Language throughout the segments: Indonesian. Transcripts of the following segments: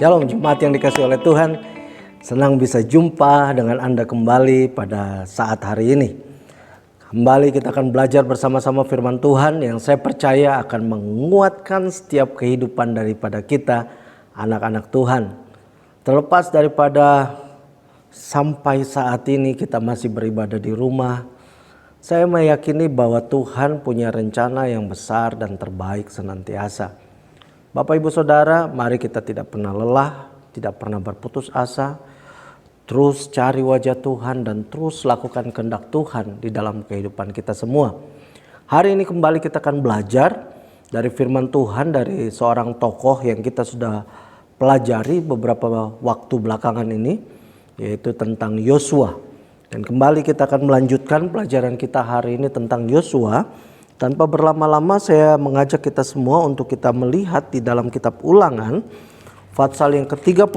Shalom jemaat yang dikasih oleh Tuhan. Senang bisa jumpa dengan Anda kembali pada saat hari ini. Kembali kita akan belajar bersama-sama firman Tuhan yang saya percaya akan menguatkan setiap kehidupan daripada kita, anak-anak Tuhan. Terlepas daripada sampai saat ini kita masih beribadah di rumah, saya meyakini bahwa Tuhan punya rencana yang besar dan terbaik senantiasa. Bapak Ibu Saudara, mari kita tidak pernah lelah, tidak pernah berputus asa, terus cari wajah Tuhan dan terus lakukan kehendak Tuhan di dalam kehidupan kita semua. Hari ini kembali kita akan belajar dari firman Tuhan dari seorang tokoh yang kita sudah pelajari beberapa waktu belakangan ini, yaitu tentang Yosua. Dan kembali kita akan melanjutkan pelajaran kita hari ini tentang Yosua. Tanpa berlama-lama saya mengajak kita semua untuk kita melihat di dalam kitab Ulangan pasal yang ke-31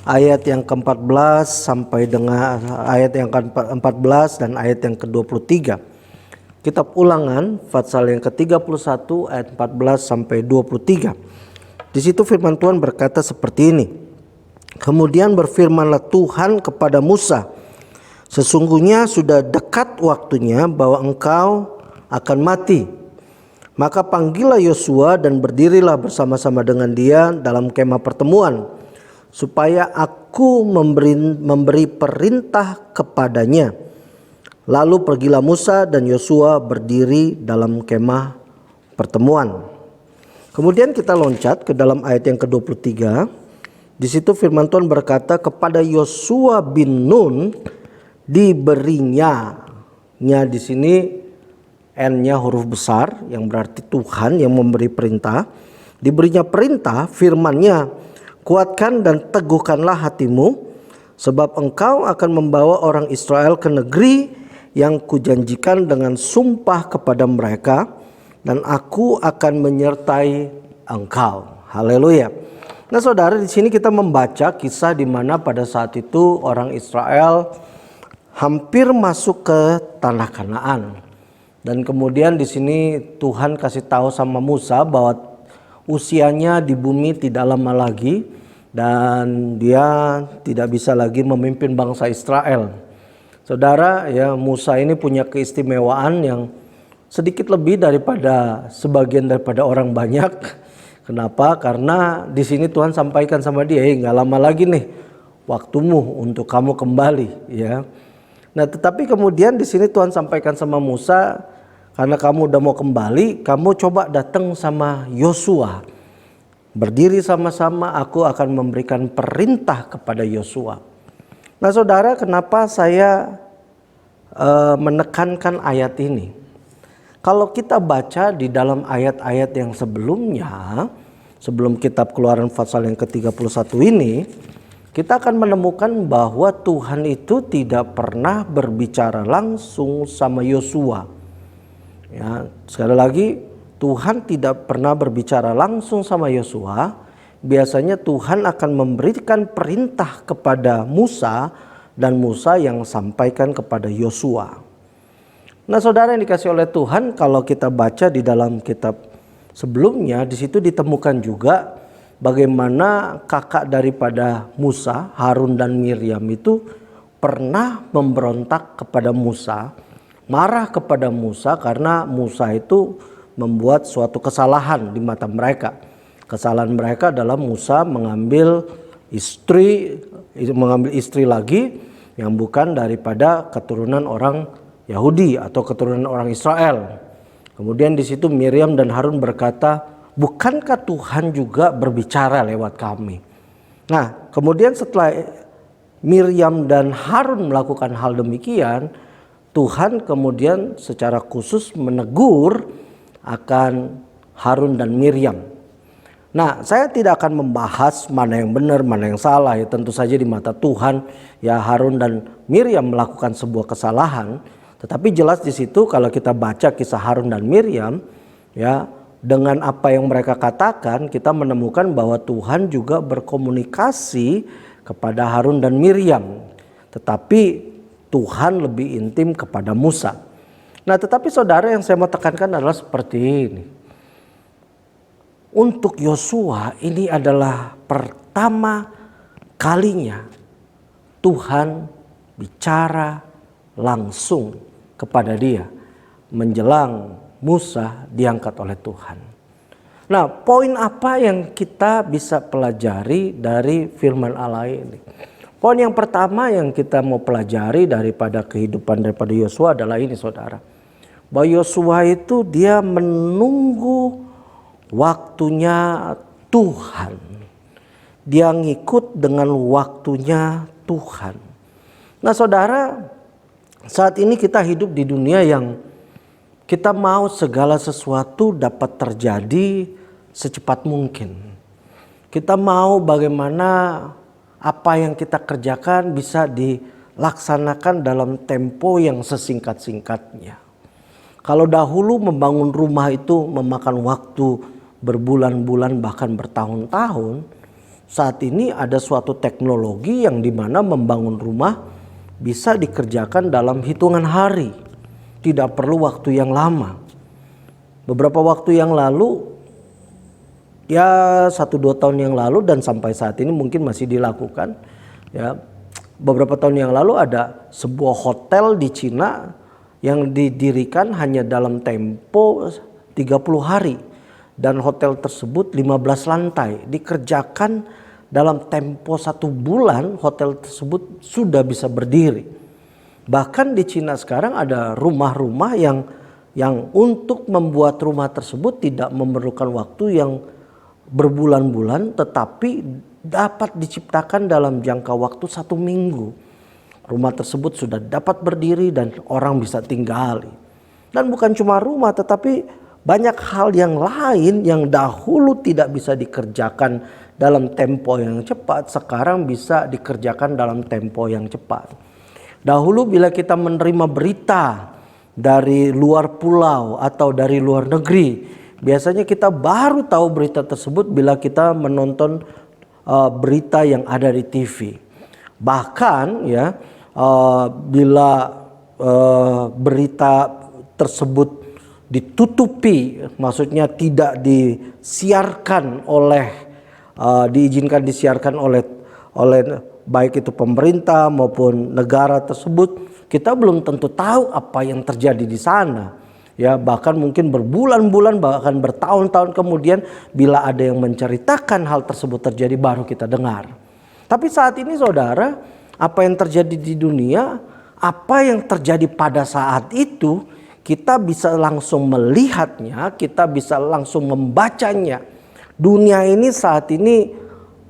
ayat yang ke-14 sampai dengan ayat yang ke-14 dan ayat yang ke-23. Kitab Ulangan pasal yang ke-31 ayat 14 sampai 23. Di situ firman Tuhan berkata seperti ini. Kemudian berfirmanlah Tuhan kepada Musa, sesungguhnya sudah dekat waktunya bahwa engkau akan mati. Maka panggillah Yosua dan berdirilah bersama-sama dengan dia dalam kemah pertemuan, supaya aku memberi perintah kepadanya. Lalu pergilah Musa dan Yosua berdiri dalam kemah pertemuan. Kemudian kita loncat ke dalam ayat yang ke-23. Di situ firman Tuhan berkata, kepada Yosua bin Nun diberinya. Nya di sini N-nya huruf besar yang berarti Tuhan yang memberi perintah. Diberinya perintah, firman-Nya, kuatkan dan teguhkanlah hatimu, sebab engkau akan membawa orang Israel ke negeri yang kujanjikan dengan sumpah kepada mereka, dan aku akan menyertai engkau. Haleluya. Nah saudara, di sini kita membaca kisah di mana pada saat itu orang Israel hampir masuk ke tanah Kanaan. Dan kemudian di sini Tuhan kasih tahu sama Musa bahwa usianya di bumi tidak lama lagi dan dia tidak bisa lagi memimpin bangsa Israel. Saudara, ya Musa ini punya keistimewaan yang sedikit lebih daripada sebagian daripada orang banyak. Kenapa? Karena di sini Tuhan sampaikan sama dia, nggak lama lagi nih waktumu untuk kamu kembali, ya. Nah, tetapi kemudian di sini Tuhan sampaikan sama Musa, karena kamu udah mau kembali, kamu coba datang sama Yosua. Berdiri sama-sama, aku akan memberikan perintah kepada Yosua. Nah saudara, kenapa saya menekankan ayat ini? Kalau kita baca di dalam ayat-ayat yang sebelumnya, sebelum kitab Keluaran pasal yang ke-31 ini, kita akan menemukan bahwa Tuhan itu tidak pernah berbicara langsung sama Yosua. Ya, sekali lagi Tuhan tidak pernah berbicara langsung sama Yosua. Biasanya Tuhan akan memberikan perintah kepada Musa dan Musa yang sampaikan kepada Yosua. Nah, saudara yang dikasih oleh Tuhan, kalau kita baca di dalam kitab sebelumnya, di situ ditemukan juga bagaimana kakak daripada Musa, Harun dan Miriam itu pernah memberontak kepada Musa, marah kepada Musa karena Musa itu membuat suatu kesalahan di mata mereka. Kesalahan mereka adalah Musa mengambil istri lagi yang bukan daripada keturunan orang Yahudi atau keturunan orang Israel. Kemudian di situ Miriam dan Harun berkata, bukankah Tuhan juga berbicara lewat kami? Nah, kemudian setelah Miriam dan Harun melakukan hal demikian, Tuhan kemudian secara khusus menegur akan Harun dan Miriam. Nah, saya tidak akan membahas mana yang benar, mana yang salah. Ya, tentu saja di mata Tuhan, ya Harun dan Miriam melakukan sebuah kesalahan. Tetapi jelas di situ kalau kita baca kisah Harun dan Miriam, ya dengan apa yang mereka katakan, kita menemukan bahwa Tuhan juga berkomunikasi kepada Harun dan Miriam. Tetapi Tuhan lebih intim kepada Musa. Nah, tetapi saudara, yang saya mau tekankan adalah seperti ini. untuk Yosua ini adalah pertama kalinya Tuhan bicara langsung kepada dia menjelang Musa diangkat oleh Tuhan. Nah, poin apa yang kita bisa pelajari dari firman Allah ini? Poin yang pertama yang kita mau pelajari daripada kehidupan daripada Yosua adalah ini, saudara. Bahwa Yosua itu dia menunggu waktunya Tuhan. Dia ngikut dengan waktunya Tuhan. Nah, saudara, saat ini kita hidup di dunia yang kita mau segala sesuatu dapat terjadi secepat mungkin. Kita mau bagaimana apa yang kita kerjakan bisa dilaksanakan dalam tempo yang sesingkat-singkatnya. Kalau dahulu membangun rumah itu memakan waktu berbulan-bulan bahkan bertahun-tahun, saat ini ada suatu teknologi yang dimana membangun rumah bisa dikerjakan dalam hitungan hari. Tidak perlu waktu yang lama. Beberapa waktu yang lalu, ya 1-2 tahun yang lalu dan sampai saat ini mungkin masih dilakukan. Ya, beberapa tahun yang lalu ada sebuah hotel di Cina yang didirikan hanya dalam tempo 30 hari. Dan hotel tersebut 15 lantai. Dikerjakan dalam tempo 1 bulan hotel tersebut sudah bisa berdiri. Bahkan di Cina sekarang ada rumah-rumah yang untuk membuat rumah tersebut tidak memerlukan waktu yang berbulan-bulan, tetapi dapat diciptakan dalam jangka waktu 1 minggu. Rumah tersebut sudah dapat berdiri dan orang bisa tinggali. Dan bukan cuma rumah, tetapi banyak hal yang lain yang dahulu tidak bisa dikerjakan dalam tempo yang cepat, sekarang bisa dikerjakan dalam tempo yang cepat. Dahulu bila kita menerima berita dari luar pulau atau dari luar negeri, biasanya kita baru tahu berita tersebut bila kita menonton berita yang ada di TV. Bahkan ya bila berita tersebut ditutupi, maksudnya tidak disiarkan diizinkan disiarkan oleh baik itu pemerintah maupun negara tersebut, kita belum tentu tahu apa yang terjadi di sana. Ya, bahkan mungkin berbulan-bulan bahkan bertahun-tahun kemudian bila ada yang menceritakan hal tersebut terjadi baru kita dengar. Tapi saat ini saudara, apa yang terjadi di dunia, apa yang terjadi pada saat itu, kita bisa langsung melihatnya, kita bisa langsung membacanya. Dunia ini saat ini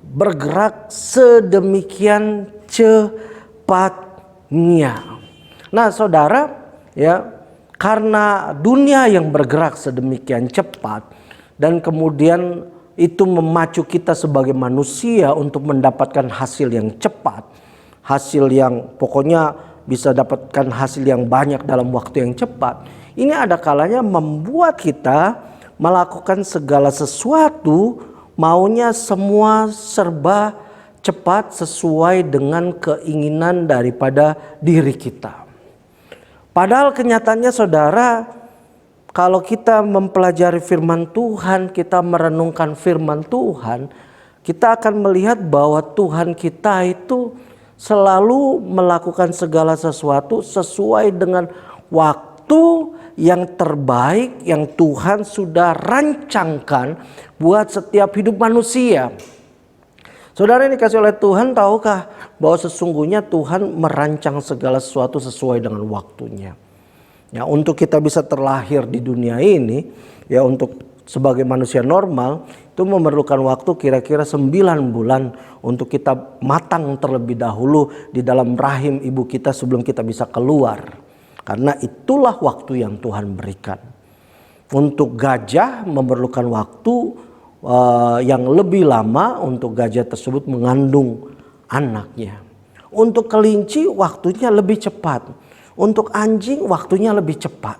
bergerak sedemikian cepatnya. Nah, saudara, ya, karena dunia yang bergerak sedemikian cepat dan kemudian itu memacu kita sebagai manusia untuk mendapatkan hasil yang cepat, hasil yang pokoknya bisa dapatkan hasil yang banyak dalam waktu yang cepat. Ini ada kalanya membuat kita melakukan segala sesuatu maunya semua serba cepat sesuai dengan keinginan daripada diri kita. Padahal kenyataannya saudara, kalau kita mempelajari firman Tuhan, kita merenungkan firman Tuhan, kita akan melihat bahwa Tuhan kita itu selalu melakukan segala sesuatu sesuai dengan waktu yang terbaik yang Tuhan sudah rancangkan buat setiap hidup manusia. Saudara ini dikasih oleh Tuhan, tahukah bahwa sesungguhnya Tuhan merancang segala sesuatu sesuai dengan waktunya. Ya, untuk kita bisa terlahir di dunia ini, ya untuk sebagai manusia normal itu memerlukan waktu kira-kira 9 bulan untuk kita matang terlebih dahulu di dalam rahim ibu kita sebelum kita bisa keluar. Karena itulah waktu yang Tuhan berikan. Untuk gajah memerlukan waktu yang lebih lama untuk gajah tersebut mengandung anaknya. Untuk kelinci waktunya lebih cepat. Untuk anjing waktunya lebih cepat.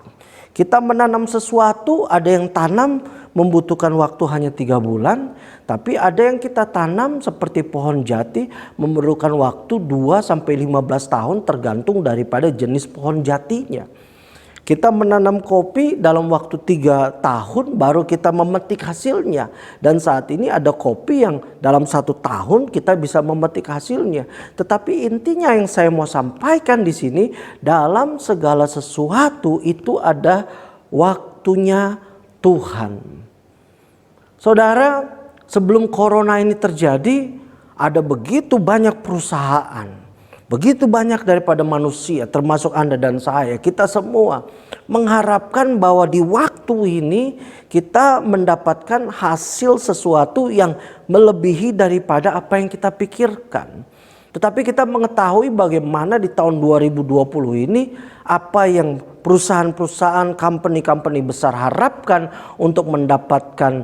Kita menanam sesuatu, ada yang tanam membutuhkan waktu hanya 3 bulan. Tapi ada yang kita tanam seperti pohon jati memerlukan waktu 2-15 tahun tergantung daripada jenis pohon jatinya. Kita menanam kopi dalam waktu 3 tahun baru kita memetik hasilnya. Dan saat ini ada kopi yang dalam 1 tahun kita bisa memetik hasilnya. Tetapi intinya yang saya mau sampaikan di sini, dalam segala sesuatu itu ada waktunya Tuhan. Saudara, sebelum corona ini terjadi, ada begitu banyak perusahaan. Begitu banyak daripada manusia, termasuk Anda dan saya, kita semua mengharapkan bahwa di waktu ini kita mendapatkan hasil sesuatu yang melebihi daripada apa yang kita pikirkan. Tetapi kita mengetahui bagaimana di tahun 2020 ini apa yang perusahaan-perusahaan, company-company besar harapkan untuk mendapatkan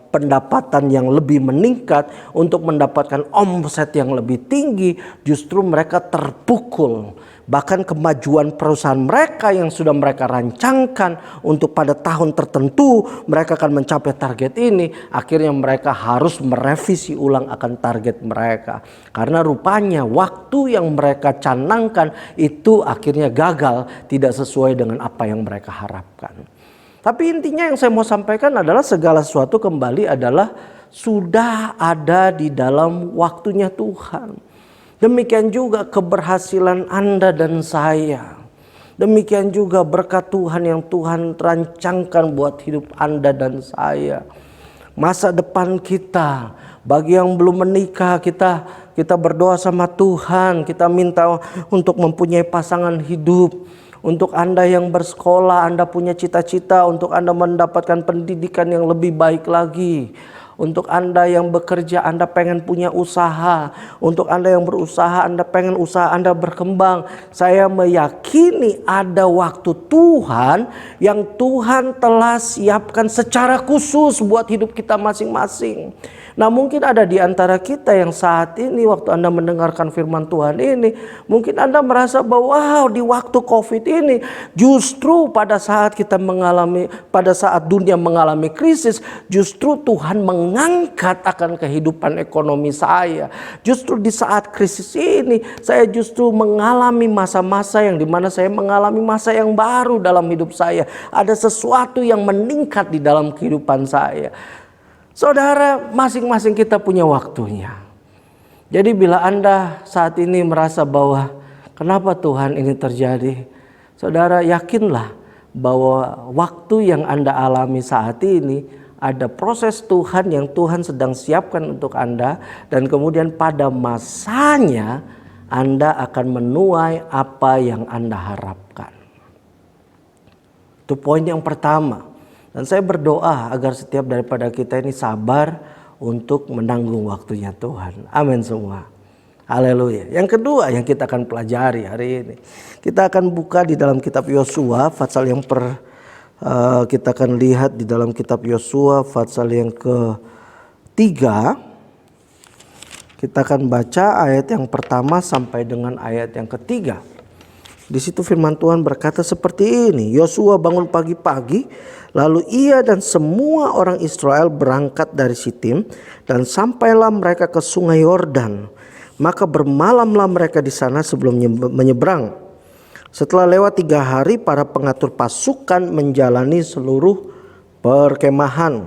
pendapatan yang lebih meningkat, untuk mendapatkan omset yang lebih tinggi, justru mereka terpukul. Bahkan kemajuan perusahaan mereka yang sudah mereka rancangkan untuk pada tahun tertentu mereka akan mencapai target ini, akhirnya mereka harus merevisi ulang akan target mereka. Karena rupanya waktu yang mereka canangkan itu akhirnya gagal, tidak sesuai dengan apa yang mereka harapkan. Tapi intinya yang saya mau sampaikan adalah segala sesuatu kembali adalah sudah ada di dalam waktunya Tuhan. Demikian juga keberhasilan Anda dan saya. Demikian juga berkat Tuhan yang Tuhan rancangkan buat hidup Anda dan saya. Masa depan kita, bagi yang belum menikah, kita berdoa sama Tuhan, kita minta untuk mempunyai pasangan hidup. Untuk Anda yang bersekolah, Anda punya cita-cita untuk Anda mendapatkan pendidikan yang lebih baik lagi. Untuk Anda yang bekerja, Anda pengen punya usaha. Untuk Anda yang berusaha, Anda pengen usaha Anda berkembang. Saya meyakini ada waktu Tuhan yang Tuhan telah siapkan secara khusus buat hidup kita masing-masing. Nah, mungkin ada di antara kita yang saat ini waktu Anda mendengarkan firman Tuhan ini, mungkin Anda merasa bahwa wow, di waktu COVID ini justru pada saat dunia mengalami krisis, justru Tuhan mengangkat akan kehidupan ekonomi saya. Justru di saat krisis ini saya justru mengalami masa-masa yang dimana saya mengalami masa yang baru dalam hidup saya. Ada sesuatu yang meningkat di dalam kehidupan saya. Saudara, masing-masing kita punya waktunya. Jadi bila Anda saat ini merasa bahwa kenapa Tuhan ini terjadi, saudara yakinlah bahwa waktu yang Anda alami saat ini ada proses Tuhan yang Tuhan sedang siapkan untuk Anda, dan kemudian pada masanya Anda akan menuai apa yang Anda harapkan. Itu poin yang pertama. Dan saya berdoa agar setiap daripada kita ini sabar untuk menanggung waktunya Tuhan. Amin semua. Haleluya. Yang kedua yang kita akan pelajari hari ini, kita akan buka di dalam kitab Yosua pasal yang kita akan lihat di dalam kitab Yosua pasal yang ke-3. Kita akan baca ayat yang pertama sampai dengan ayat yang ketiga. Di situ firman Tuhan berkata seperti ini. Yosua bangun pagi-pagi, lalu ia dan semua orang Israel berangkat dari Sitim dan sampailah mereka ke sungai Yordan. Maka bermalamlah mereka di sana sebelum menyeberang. Setelah lewat 3 hari, para pengatur pasukan menjalani seluruh perkemahan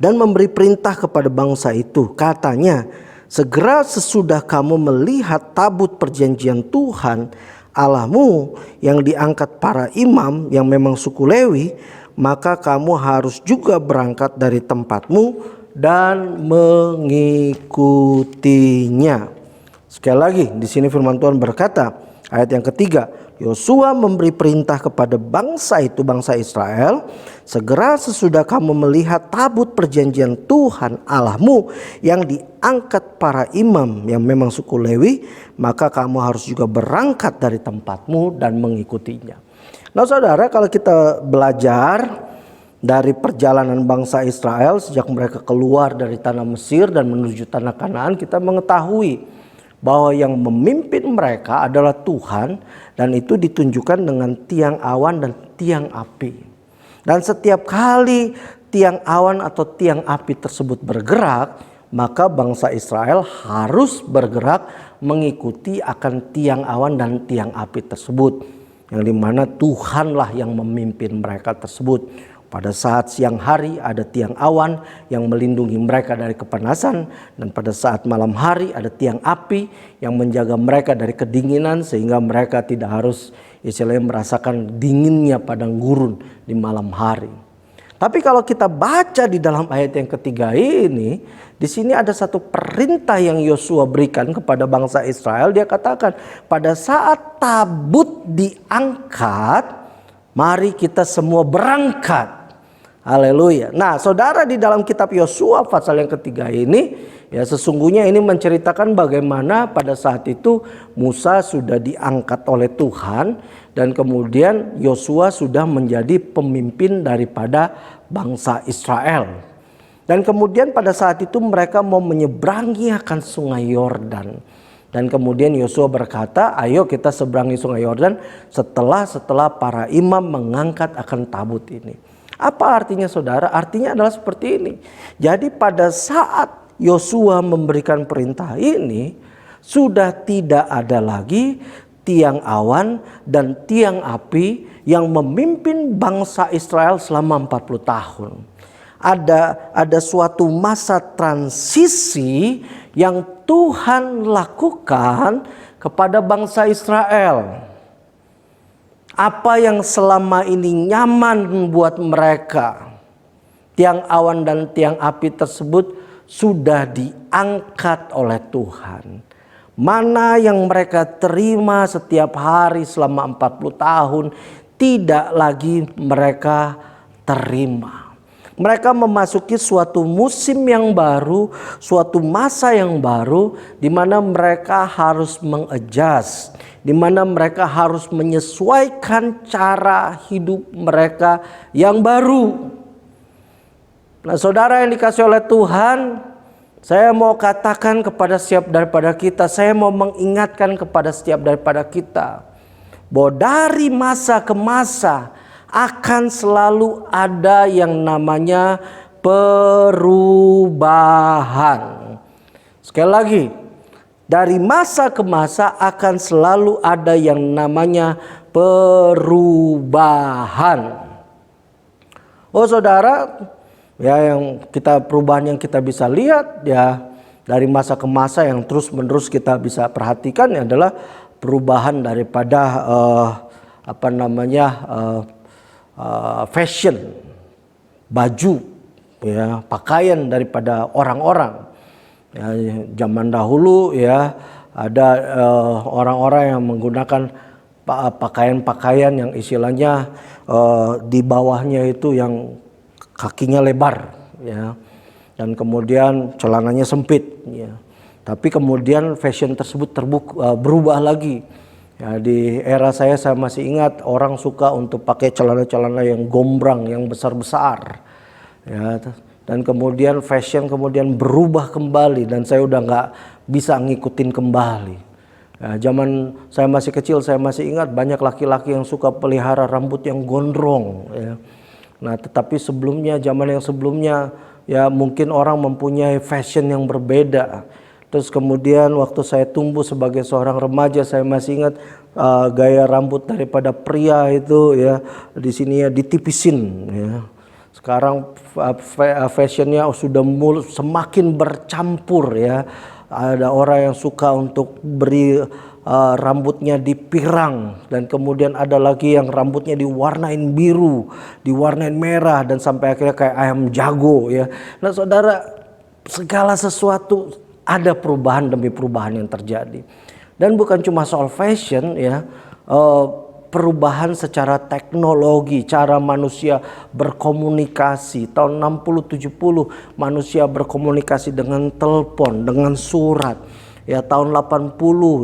dan memberi perintah kepada bangsa itu. Katanya, segera sesudah kamu melihat tabut perjanjian Tuhan Allahmu yang diangkat para imam yang memang suku Lewi, maka kamu harus juga berangkat dari tempatmu dan mengikutinya. Sekali lagi di sini firman Tuhan berkata, ayat yang ketiga, Yosua memberi perintah kepada bangsa itu, bangsa Israel, segera sesudah kamu melihat tabut perjanjian Tuhan Allahmu yang diangkat para imam yang memang suku Lewi, maka kamu harus juga berangkat dari tempatmu dan mengikutinya. Nah saudara, kalau kita belajar dari perjalanan bangsa Israel sejak mereka keluar dari tanah Mesir dan menuju tanah Kanaan, kita mengetahui bahwa yang memimpin mereka adalah Tuhan, dan itu ditunjukkan dengan tiang awan dan tiang api. Dan setiap kali tiang awan atau tiang api tersebut bergerak, maka bangsa Israel harus bergerak mengikuti akan tiang awan dan tiang api tersebut. yang dimana Tuhanlah yang memimpin mereka tersebut. Pada saat siang hari ada tiang awan yang melindungi mereka dari kepanasan, dan pada saat malam hari ada tiang api yang menjaga mereka dari kedinginan, sehingga mereka tidak harus istilahnya merasakan dinginnya padang gurun di malam hari. Tapi kalau kita baca di dalam ayat yang ketiga ini, di sini ada satu perintah yang Yosua berikan kepada bangsa Israel. Dia katakan, pada saat tabut diangkat, mari kita semua berangkat. Haleluya. Nah, saudara, di dalam kitab Yosua pasal yang ketiga ini, ya sesungguhnya ini menceritakan bagaimana pada saat itu Musa sudah diangkat oleh Tuhan, dan kemudian Yosua sudah menjadi pemimpin daripada bangsa Israel. Dan kemudian pada saat itu mereka mau menyeberangi akan sungai Yordan. Dan kemudian Yosua berkata, ayo kita seberangi sungai Yordan setelah para imam mengangkat akan tabut ini. Apa artinya, saudara? Artinya adalah seperti ini. Jadi pada saat Yosua memberikan perintah ini, sudah tidak ada lagi tiang awan dan tiang api yang memimpin bangsa Israel selama 40 tahun. Ada suatu masa transisi yang Tuhan lakukan kepada bangsa Israel. Apa yang selama ini nyaman buat mereka, tiang awan dan tiang api tersebut sudah diangkat oleh Tuhan. Mana yang mereka terima setiap hari selama 40 tahun, tidak lagi mereka terima. Mereka memasuki suatu musim yang baru, suatu masa yang baru, di mana mereka harus mengadjust, di mana mereka harus menyesuaikan cara hidup mereka yang baru. Nah, saudara yang dikasih oleh Tuhan, saya mau katakan kepada setiap daripada kita, saya mau mengingatkan kepada setiap daripada kita, bahwa dari masa ke masa akan selalu ada yang namanya perubahan. Sekali lagi, dari masa ke masa akan selalu ada yang namanya perubahan. Oh saudara, ya yang perubahan yang kita bisa lihat ya dari masa ke masa yang terus menerus kita bisa perhatikan adalah perubahan daripada fashion, baju, ya, pakaian daripada orang-orang. Ya, zaman dahulu ya ada orang-orang yang menggunakan pakaian-pakaian yang istilahnya di bawahnya itu yang kakinya lebar, ya, dan kemudian celananya sempit, ya. Tapi kemudian fashion tersebut berubah lagi. Ya, di era saya masih ingat orang suka untuk pakai celana-celana yang gombrang, yang besar-besar. Ya, dan kemudian fashion kemudian berubah kembali dan saya udah nggak bisa ngikutin kembali. Ya, zaman saya masih kecil saya masih ingat banyak laki-laki yang suka pelihara rambut yang gondrong. Ya. Nah, tetapi sebelumnya, zaman yang sebelumnya, ya mungkin orang mempunyai fashion yang berbeda. Terus kemudian waktu saya tumbuh sebagai seorang remaja, saya masih ingat gaya rambut daripada pria itu ya di sini ya ditipisin. Ya. Sekarang fashionnya sudah semakin bercampur ya. Ada orang yang suka untuk beri rambutnya dipirang, dan kemudian ada lagi yang rambutnya diwarnain biru, diwarnain merah, dan sampai akhirnya kayak ayam jago ya. Nah saudara, segala sesuatu ada perubahan demi perubahan yang terjadi. Dan bukan cuma soal fashion ya, perubahan secara teknologi, cara manusia berkomunikasi. Tahun 60-70 manusia berkomunikasi dengan telepon, dengan surat. Ya, tahun 80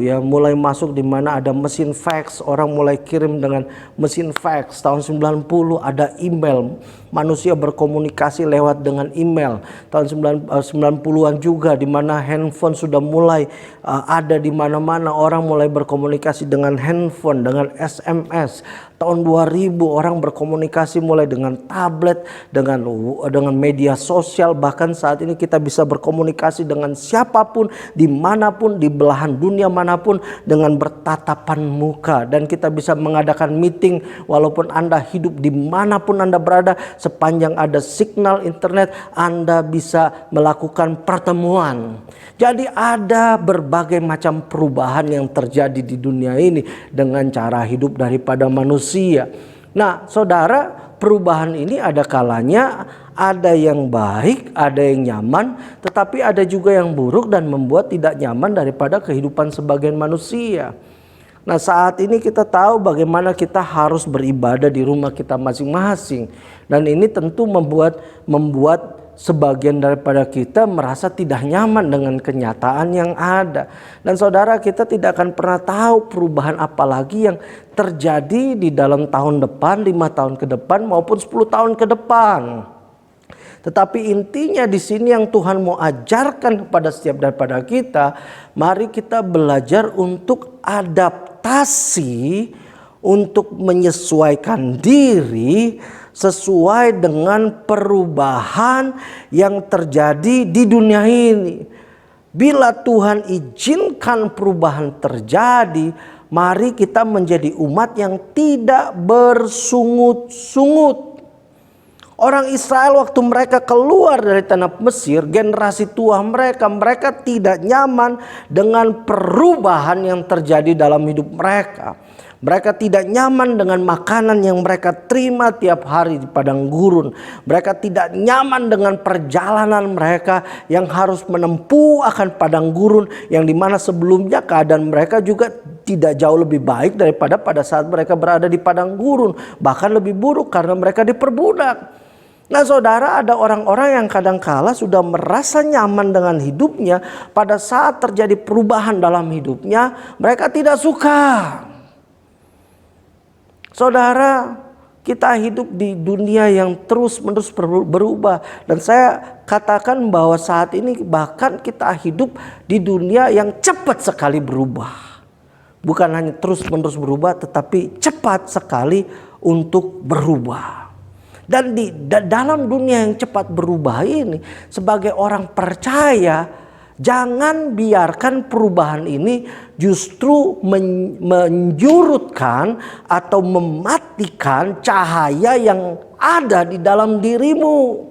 ya mulai masuk di mana ada mesin fax, orang mulai kirim dengan mesin fax. Tahun 90 ada email. manusia berkomunikasi lewat dengan email. Tahun 90-an juga, di mana handphone sudah mulai ada di mana-mana. Orang mulai berkomunikasi dengan handphone, dengan SMS. Tahun 2000 orang berkomunikasi mulai dengan tablet, dengan media sosial. Bahkan saat ini kita bisa berkomunikasi dengan siapapun, dimanapun, di belahan dunia manapun, dengan bertatapan muka. Dan kita bisa mengadakan meeting walaupun Anda hidup dimanapun Anda berada. Sepanjang ada signal internet, Anda bisa melakukan pertemuan. Jadi ada berbagai macam perubahan yang terjadi di dunia ini dengan cara hidup daripada manusia. Nah, saudara, perubahan ini ada kalanya ada yang baik, ada yang nyaman, tetapi ada juga yang buruk dan membuat tidak nyaman daripada kehidupan sebagian manusia. Nah, saat ini kita tahu bagaimana kita harus beribadah di rumah kita masing-masing. Dan ini tentu membuat sebagian daripada kita merasa tidak nyaman dengan kenyataan yang ada. Dan saudara, kita tidak akan pernah tahu perubahan apa lagi yang terjadi di dalam tahun depan, 5 tahun ke depan maupun 10 tahun ke depan. Tetapi intinya di sini yang Tuhan mau ajarkan kepada setiap daripada kita, mari kita belajar untuk adaptasi, untuk menyesuaikan diri sesuai dengan perubahan yang terjadi di dunia ini. Bila Tuhan izinkan perubahan terjadi, mari kita menjadi umat yang tidak bersungut-sungut. Orang Israel waktu mereka keluar dari tanah Mesir, generasi tua mereka tidak nyaman dengan perubahan yang terjadi dalam hidup mereka. Mereka tidak nyaman dengan makanan yang mereka terima tiap hari di padang gurun. Mereka tidak nyaman dengan perjalanan mereka yang harus menempuh akan padang gurun, yang dimana sebelumnya keadaan mereka juga tidak jauh lebih baik daripada pada saat mereka berada di padang gurun. Bahkan lebih buruk karena mereka diperbudak. Nah, saudara, ada orang-orang yang kadangkala sudah merasa nyaman dengan hidupnya, pada saat terjadi perubahan dalam hidupnya mereka tidak suka. Saudara, kita hidup di dunia yang terus-menerus berubah. Dan saya katakan bahwa saat ini bahkan kita hidup di dunia yang cepat sekali berubah. Bukan hanya terus-menerus berubah, tetapi cepat sekali untuk berubah. Dan di dalam dunia yang cepat berubah ini, sebagai orang percaya, jangan biarkan perubahan ini justru menjurutkan atau mematikan cahaya yang ada di dalam dirimu.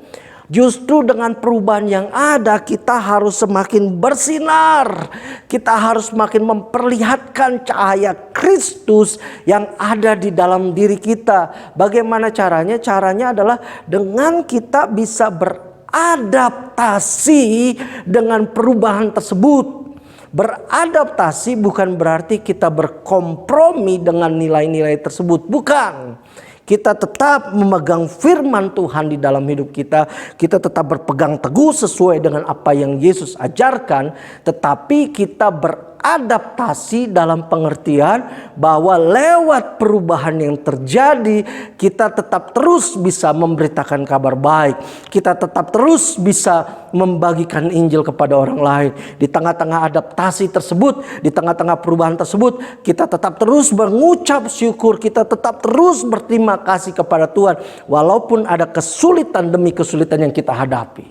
Justru dengan perubahan yang ada, kita harus semakin bersinar. Kita harus semakin memperlihatkan cahaya Kristus yang ada di dalam diri kita. Bagaimana caranya? Caranya adalah dengan kita bisa beradaptasi dengan perubahan tersebut. Beradaptasi bukan berarti kita berkompromi dengan nilai-nilai tersebut, bukan. Kita tetap memegang firman Tuhan di dalam hidup kita. Kita tetap berpegang teguh sesuai dengan apa yang Yesus ajarkan. Tetapi kita beradaptasi dalam pengertian bahwa lewat perubahan yang terjadi, kita tetap terus bisa memberitakan kabar baik. Kita tetap terus bisa membagikan Injil kepada orang lain. Di tengah-tengah adaptasi tersebut, di tengah-tengah perubahan tersebut, kita tetap terus mengucap syukur. Kita tetap terus berterima kasih kepada Tuhan, walaupun ada kesulitan demi kesulitan yang kita hadapi.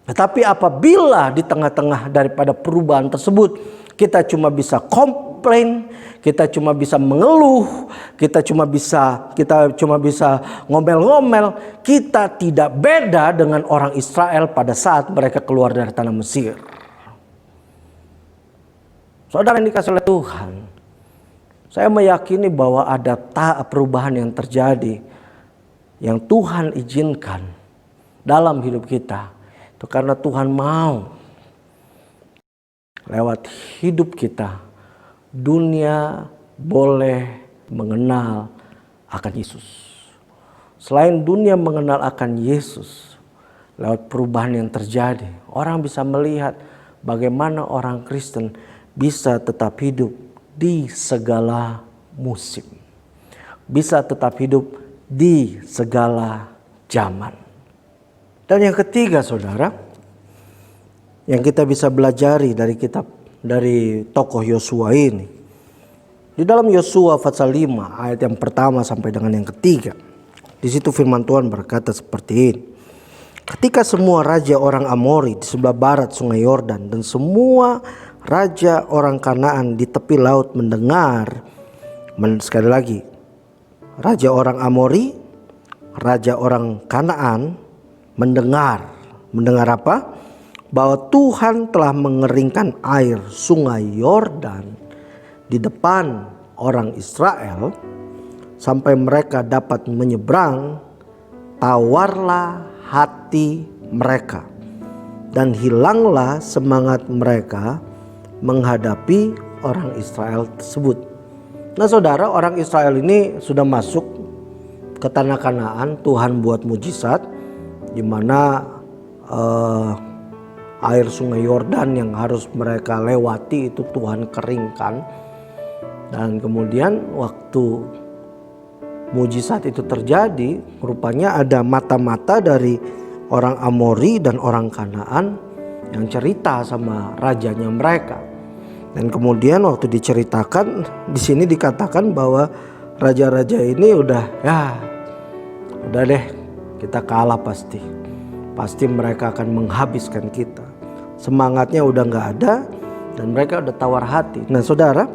Tetapi apabila di tengah-tengah daripada perubahan tersebut kita cuma bisa komplain, kita cuma bisa mengeluh, kita cuma bisa ngomel-ngomel, kita tidak beda dengan orang Israel pada saat mereka keluar dari tanah Mesir. Saudara yang dikasihi oleh Tuhan, saya meyakini bahwa ada perubahan yang terjadi yang Tuhan izinkan dalam hidup kita. Itu karena Tuhan mau lewat hidup kita dunia boleh mengenal akan Yesus. Selain dunia mengenal akan Yesus, lewat perubahan yang terjadi, orang bisa melihat bagaimana orang Kristen bisa tetap hidup di segala musim, bisa tetap hidup di segala zaman. Dan yang ketiga saudara, yang kita bisa belajari dari tokoh Yosua ini. Di dalam Yosua pasal 5 ayat yang pertama sampai dengan yang ketiga. Di situ firman Tuhan berkata seperti ini. Ketika semua raja orang Amori di sebelah barat sungai Yordan dan semua raja orang Kanaan di tepi laut mendengar, sekali lagi, raja orang Amori, raja orang Kanaan mendengar apa? Bahwa Tuhan telah mengeringkan air sungai Yordan di depan orang Israel sampai mereka dapat menyeberang. Tawarlah hati mereka dan hilanglah semangat mereka menghadapi orang Israel tersebut. Nah saudara, orang Israel ini sudah masuk ke tanah Kanaan. Tuhan buat mujizat di mana air sungai Yordan yang harus mereka lewati itu Tuhan keringkan. Dan kemudian waktu mujizat itu terjadi, rupanya ada mata-mata dari orang Amori dan orang Kanaan yang cerita sama rajanya mereka. Dan kemudian waktu diceritakan, di sini dikatakan bahwa raja-raja ini udah deh, kita kalah pasti. Pasti mereka akan menghabiskan kita. Semangatnya udah nggak ada dan mereka udah tawar hati. Nah saudara,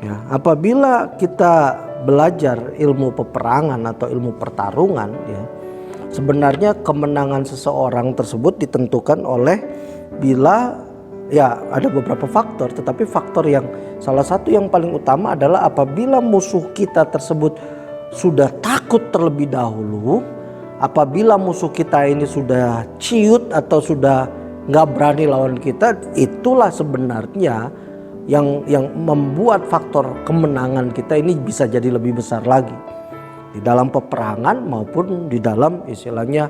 ya, apabila kita belajar ilmu peperangan atau ilmu pertarungan, ya, sebenarnya kemenangan seseorang tersebut ditentukan oleh ada beberapa faktor, tetapi faktor yang salah satu yang paling utama adalah apabila musuh kita tersebut sudah takut terlebih dahulu, apabila musuh kita ini sudah ciut atau sudah nggak berani lawan kita, itulah sebenarnya yang membuat faktor kemenangan kita ini bisa jadi lebih besar lagi di dalam peperangan maupun di dalam istilahnya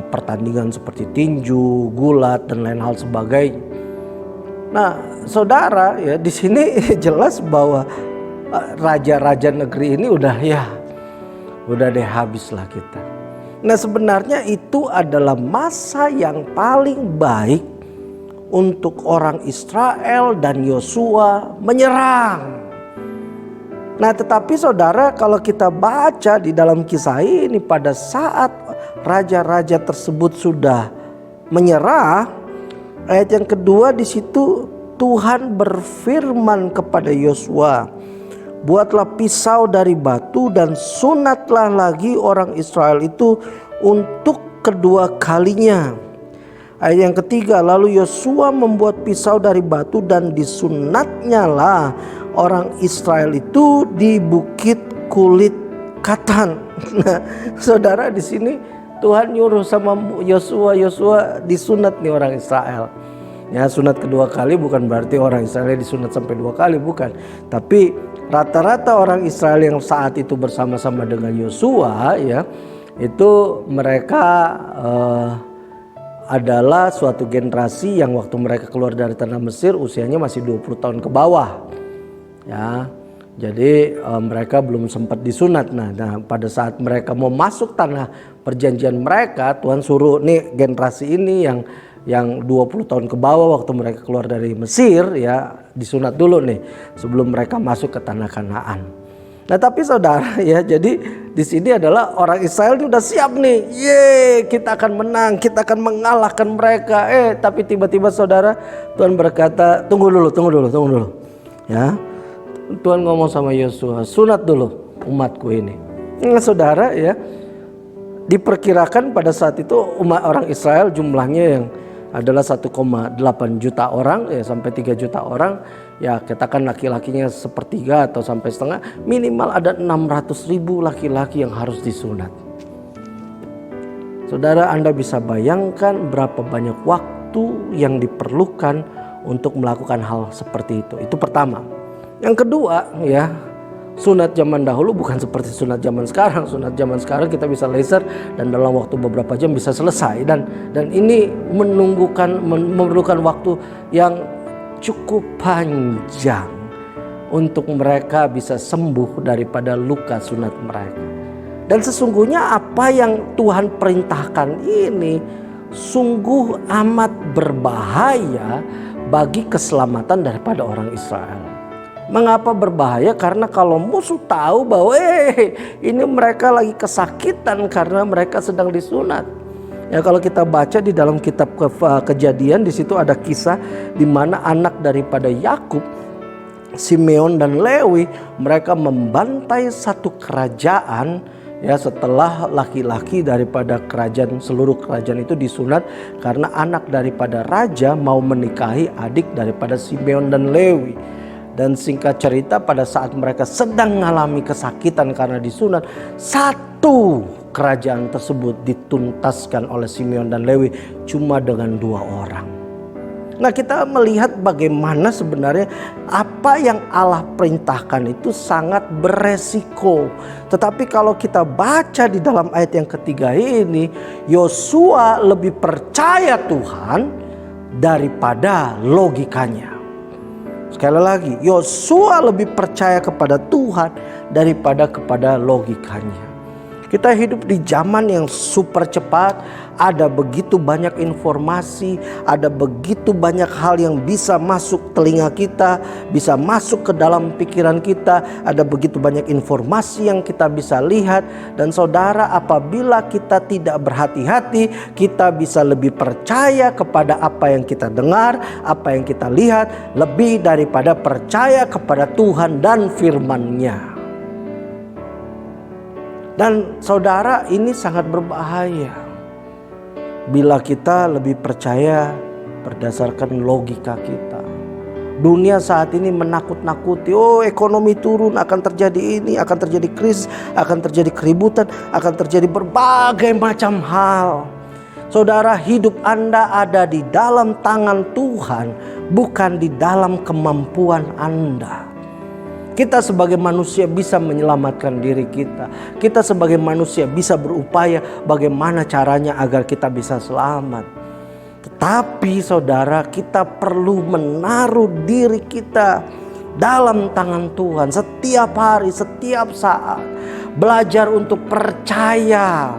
pertandingan seperti tinju, gulat dan lain hal sebagainya. Nah, saudara, ya di sini jelas bahwa raja-raja negeri ini udah deh habislah kita. Nah, sebenarnya itu adalah masa yang paling baik untuk orang Israel dan Yosua menyerang. Nah tetapi saudara, kalau kita baca di dalam kisah ini, pada saat raja-raja tersebut sudah menyerah, ayat yang kedua di situ Tuhan berfirman kepada Yosua, buatlah pisau dari batu dan sunatlah lagi orang Israel itu untuk kedua kalinya. Ayat yang ketiga, lalu Yosua membuat pisau dari batu dan disunatnya lah orang Israel itu di bukit kulit katan. Nah, saudara, di sini Tuhan nyuruh sama Yosua disunat nih orang Israel. Ya, sunat kedua kali bukan berarti orang Israel disunat sampai 2 kali, bukan. Tapi rata-rata orang Israel yang saat itu bersama-sama dengan Yosua, ya, itu mereka adalah suatu generasi yang waktu mereka keluar dari tanah Mesir usianya masih 20 tahun ke bawah. Ya. Jadi mereka belum sempat disunat. Nah, pada saat mereka mau masuk tanah perjanjian mereka, Tuhan suruh nih generasi ini yang 20 tahun ke bawah waktu mereka keluar dari Mesir, ya, disunat dulu nih sebelum mereka masuk ke tanah Kanaan. Nah, tapi saudara, ya, jadi di sini adalah orang Israel ini udah siap nih. Kita akan menang, kita akan mengalahkan mereka. Tapi tiba-tiba saudara, Tuhan berkata, tunggu dulu. Ya. Tuhan ngomong sama Yosua, sunat dulu umatku ini. Nah, saudara, ya, diperkirakan pada saat itu umat orang Israel jumlahnya yang adalah 1,8 juta orang, ya, sampai 3 juta orang. Ya, katakan laki-lakinya sepertiga atau sampai setengah, minimal ada 600.000 laki-laki yang harus disunat. Saudara, Anda bisa bayangkan berapa banyak waktu yang diperlukan untuk melakukan hal seperti itu. Itu pertama. Yang kedua, ya, sunat zaman dahulu bukan seperti sunat zaman sekarang. Sunat zaman sekarang kita bisa laser dan dalam waktu beberapa jam bisa selesai, dan ini memerlukan waktu yang cukup panjang untuk mereka bisa sembuh daripada luka sunat mereka. Dan sesungguhnya apa yang Tuhan perintahkan ini sungguh amat berbahaya bagi keselamatan daripada orang Israel. Mengapa berbahaya? Karena kalau musuh tahu bahwa ini mereka lagi kesakitan karena mereka sedang disunat. Ya, kalau kita baca di dalam kitab Kejadian, di situ ada kisah di mana anak daripada Yakub, Simeon dan Lewi, mereka membantai satu kerajaan. Ya, setelah laki-laki daripada seluruh kerajaan itu disunat karena anak daripada raja mau menikahi adik daripada Simeon dan Lewi. Dan singkat cerita, pada saat mereka sedang mengalami kesakitan karena disunat, satu kerajaan tersebut dituntaskan oleh Simeon dan Lewi cuma dengan 2 orang. Nah, kita melihat bagaimana sebenarnya apa yang Allah perintahkan itu sangat beresiko. Tetapi kalau kita baca di dalam ayat yang ketiga ini, Yosua lebih percaya Tuhan daripada logikanya. Sekali lagi, Yosua lebih percaya kepada Tuhan daripada kepada logikanya. Kita hidup di zaman yang super cepat, ada begitu banyak informasi, ada begitu banyak hal yang bisa masuk telinga kita, bisa masuk ke dalam pikiran kita, ada begitu banyak informasi yang kita bisa lihat. Dan saudara, apabila kita tidak berhati-hati, kita bisa lebih percaya kepada apa yang kita dengar, apa yang kita lihat, lebih daripada percaya kepada Tuhan dan firman-Nya. Dan saudara, ini sangat berbahaya bila kita lebih percaya berdasarkan logika kita. Dunia saat ini menakut-nakuti, ekonomi turun, akan terjadi ini, akan terjadi krisis, akan terjadi keributan, akan terjadi berbagai macam hal. Saudara, hidup Anda ada di dalam tangan Tuhan, bukan di dalam kemampuan Anda. Kita sebagai manusia bisa menyelamatkan diri kita. Kita sebagai manusia bisa berupaya bagaimana caranya agar kita bisa selamat. Tetapi saudara, kita perlu menaruh diri kita dalam tangan Tuhan setiap hari, setiap saat. Belajar untuk percaya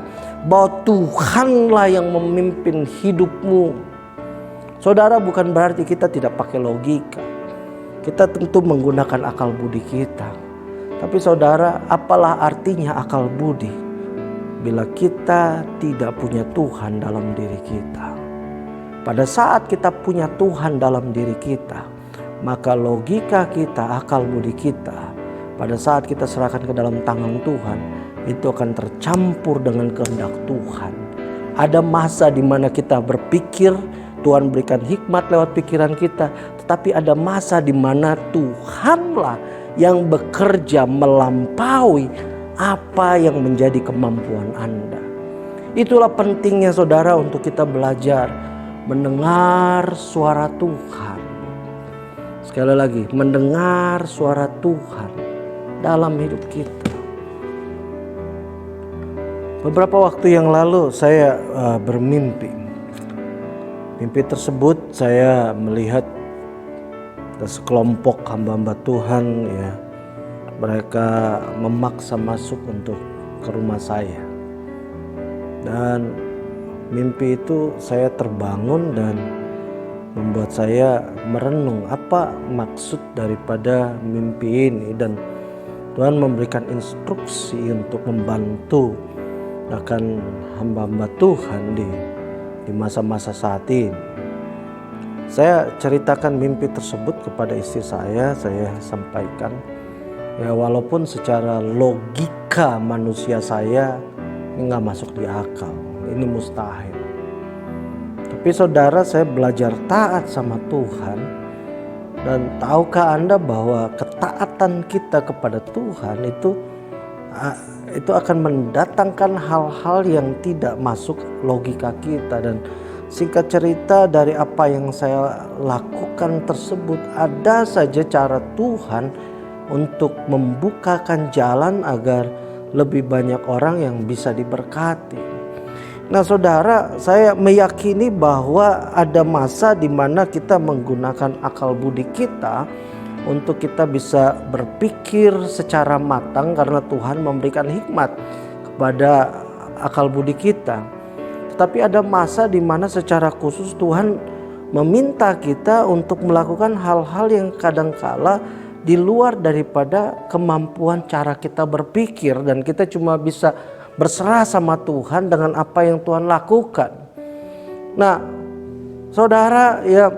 bahwa Tuhanlah yang memimpin hidupmu. Saudara, bukan berarti kita tidak pakai logika. Kita tentu menggunakan akal budi kita. Tapi saudara, apalah artinya akal budi bila kita tidak punya Tuhan dalam diri kita? Pada saat kita punya Tuhan dalam diri kita, maka logika kita, akal budi kita, pada saat kita serahkan ke dalam tangan Tuhan, itu akan tercampur dengan kehendak Tuhan. Ada masa di mana kita berpikir, Tuhan berikan hikmat lewat pikiran kita. Tetapi ada masa di mana Tuhanlah yang bekerja melampaui apa yang menjadi kemampuan Anda. Itulah pentingnya saudara untuk kita belajar mendengar suara Tuhan. Sekali lagi, mendengar suara Tuhan dalam hidup kita. Beberapa waktu yang lalu saya bermimpi. Mimpi tersebut saya melihat sekelompok hamba-hamba Tuhan, ya, mereka memaksa masuk untuk ke rumah saya. Dan mimpi itu saya terbangun dan membuat saya merenung apa maksud daripada mimpi ini. Dan Tuhan memberikan instruksi untuk membantu akan hamba-hamba Tuhan di masa-masa saat ini. Saya ceritakan mimpi tersebut kepada istri saya sampaikan, ya, walaupun secara logika manusia saya ini nggak masuk di akal, ini mustahil. Tapi saudara, saya belajar taat sama Tuhan. Dan tahukah Anda bahwa ketaatan kita kepada Tuhan itu akan mendatangkan hal-hal yang tidak masuk logika kita. Dan singkat cerita, dari apa yang saya lakukan tersebut, ada saja cara Tuhan untuk membukakan jalan agar lebih banyak orang yang bisa diberkati. Nah saudara, saya meyakini bahwa ada masa di mana kita menggunakan akal budi kita untuk kita bisa berpikir secara matang karena Tuhan memberikan hikmat pada akal budi kita. Tetapi ada masa di mana secara khusus Tuhan meminta kita untuk melakukan hal-hal yang kadangkala di luar daripada kemampuan cara kita berpikir, dan kita cuma bisa berserah sama Tuhan dengan apa yang Tuhan lakukan. Nah, saudara, ya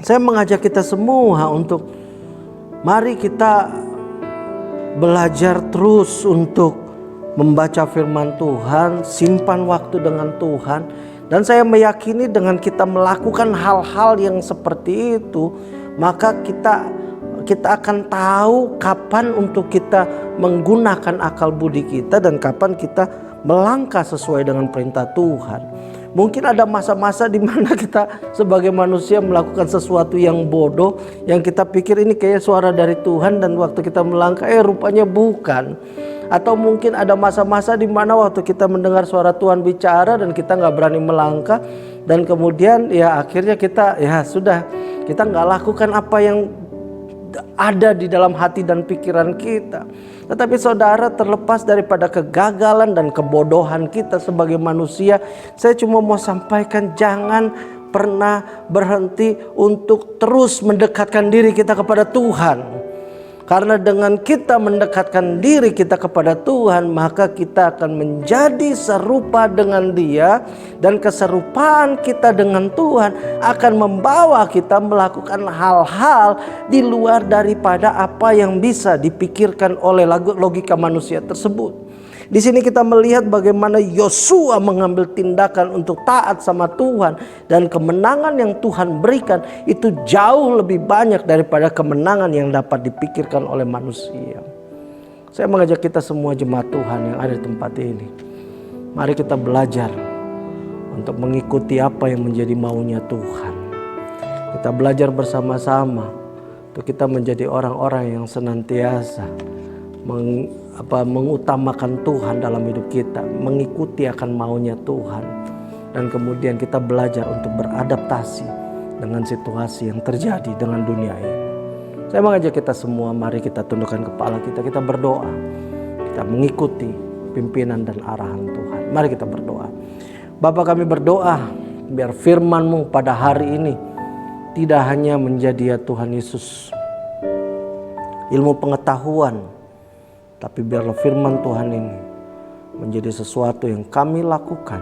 saya mengajak kita semua untuk mari kita belajar terus untuk membaca firman Tuhan, simpan waktu dengan Tuhan. Dan saya meyakini dengan kita melakukan hal-hal yang seperti itu, maka kita akan tahu kapan untuk kita menggunakan akal budi kita dan kapan kita melangkah sesuai dengan perintah Tuhan. Mungkin ada masa-masa di mana kita sebagai manusia melakukan sesuatu yang bodoh, yang kita pikir ini kayak suara dari Tuhan, dan waktu kita melangkah rupanya bukan. Atau mungkin ada masa-masa di mana waktu kita mendengar suara Tuhan bicara dan kita nggak berani melangkah, dan kemudian ya akhirnya kita kita nggak lakukan apa yang ada di dalam hati dan pikiran kita. Tetapi saudara, terlepas daripada kegagalan dan kebodohan kita sebagai manusia, saya cuma mau sampaikan, jangan pernah berhenti untuk terus mendekatkan diri kita kepada Tuhan. Karena dengan kita mendekatkan diri kita kepada Tuhan, maka kita akan menjadi serupa dengan Dia, dan keserupaan kita dengan Tuhan akan membawa kita melakukan hal-hal di luar daripada apa yang bisa dipikirkan oleh logika manusia tersebut. Di sini kita melihat bagaimana Yosua mengambil tindakan untuk taat sama Tuhan, dan kemenangan yang Tuhan berikan itu jauh lebih banyak daripada kemenangan yang dapat dipikirkan oleh manusia. Saya mengajak kita semua jemaat Tuhan yang ada di tempat ini, mari kita belajar untuk mengikuti apa yang menjadi maunya Tuhan. Kita belajar bersama-sama untuk kita menjadi orang-orang yang senantiasa mengutamakan Tuhan dalam hidup kita, mengikuti akan maunya Tuhan, dan kemudian kita belajar untuk beradaptasi dengan situasi yang terjadi dengan dunia ini. Saya mengajak kita semua, mari kita tundukkan kepala kita berdoa, kita mengikuti pimpinan dan arahan Tuhan. Mari kita berdoa. Bapa, kami berdoa biar firman-Mu pada hari ini tidak hanya menjadi, ya Tuhan Yesus, ilmu pengetahuan, tapi biarlah firman Tuhan ini menjadi sesuatu yang kami lakukan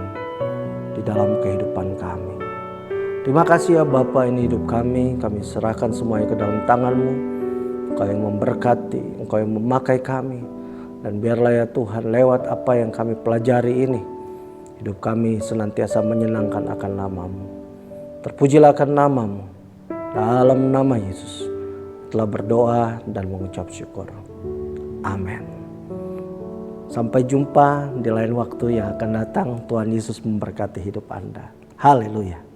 di dalam kehidupan kami. Terima kasih ya Bapa, ini hidup kami serahkan semuanya ke dalam tangan-Mu. Engkau yang memberkati, Engkau yang memakai kami. Dan biarlah ya Tuhan, lewat apa yang kami pelajari ini, hidup kami senantiasa menyenangkan akan nama-Mu. Terpujilah akan nama-Mu. Dalam nama Yesus telah berdoa dan mengucap syukur. Amin. Sampai jumpa di lain waktu yang akan datang. Tuhan Yesus memberkati hidup Anda. Haleluya.